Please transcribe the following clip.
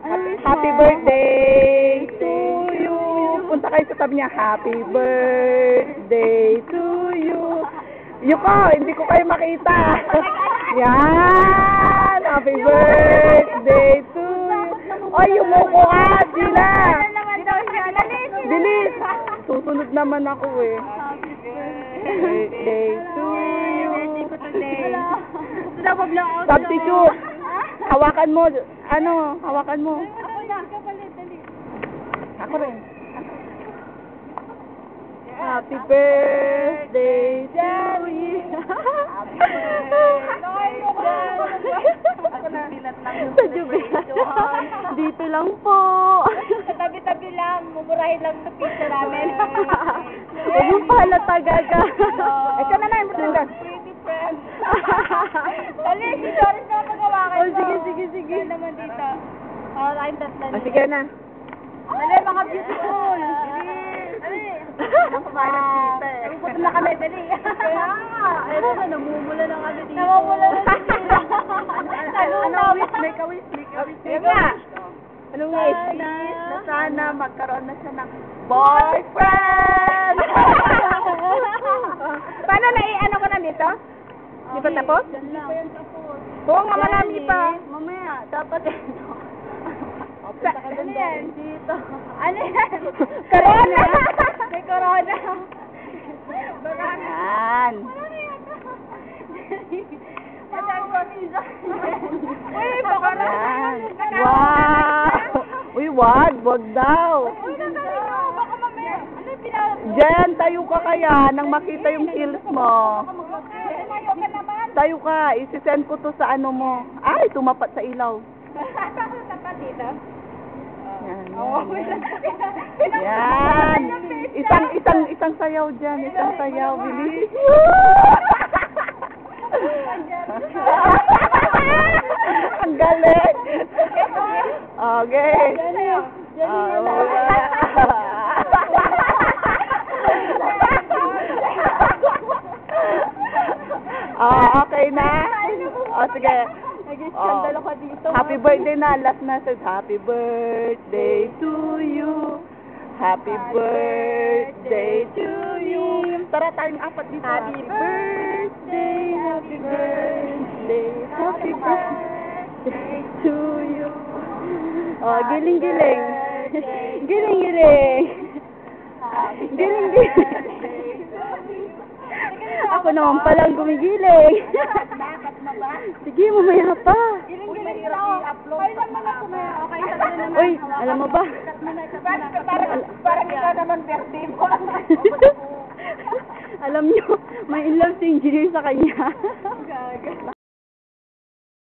Happy birthday to you. Punta kayo sa tabi niya. Happy birthday to you. Yuko, hindi ko kayo makita. Yan. Happy birthday to you. Ay, yumuko ka, Gina. Bilis. Susunod naman ako eh. Birthday to you. Substitute. Hawakan mo. Ano? Hawakan mo. Ako rin. Happy birthday to you. Happy birthday. Sa jubilat. Dito lang po. Sa tabi-tabi lang. Mumurahin lang sa pizza namin. Huwag mo pala tagaga. Ito na na. Pretty friends. Dali, si Doris na magawakan mo. Sige. Yan naman dito. Para tayong tatlan. Sige na. Dali, mga beautiful. Dali. Nakakain ng pizza eh. Nagugutom na kami, dali. Kaya nga. Eto na, namumula na kami dito. Namumula na sila. Anong wish? May ka-wish. Yan nga. Anong wish? Na sana magkaroon na siya ng boyfriend! Paano ano ka na nito? Di ba tapos? Hindi pa yan tapos. Oo nga, marami pa. Mamaya, dapat ito. Punta ka Ano doon yan? dito. Ano yan? Corona! May corona. Yan. Uy, baka na. Yan. Wow! Uy, wag daw. Uy, nandali mo. Baka mamaya. Ano yung pinaka? Jen, tayo ka kaya nang makita yung heels mo. Tumayo ka naman. Tayo ka, isi-send ko to sa ano mo. Ay, tumapat sa ilaw. Tapat dito. Yan. Oo. Yan. Isang sayaw dyan. Isang sayaw. Bilis. Ang galing. Okay. Okay na? Sige. Nag-iskandalo ka dito. Happy birthday na. Last message. Happy birthday to you. Happy birthday to you. Tara tayong apat dito. Happy birthday. Happy birthday. Happy birthday to you. Oh, giling-giling. Giling-giling. Giling-giling. Ako naman palang gumigiling. Sige, mamaya pa. Giling-giling i-upload. Ay, naman ako na. Okay, sabi naman. Uy, alam mo ba? Parang ikaw naman birthday mo. Alam nyo, may in love si engineer sa kanya.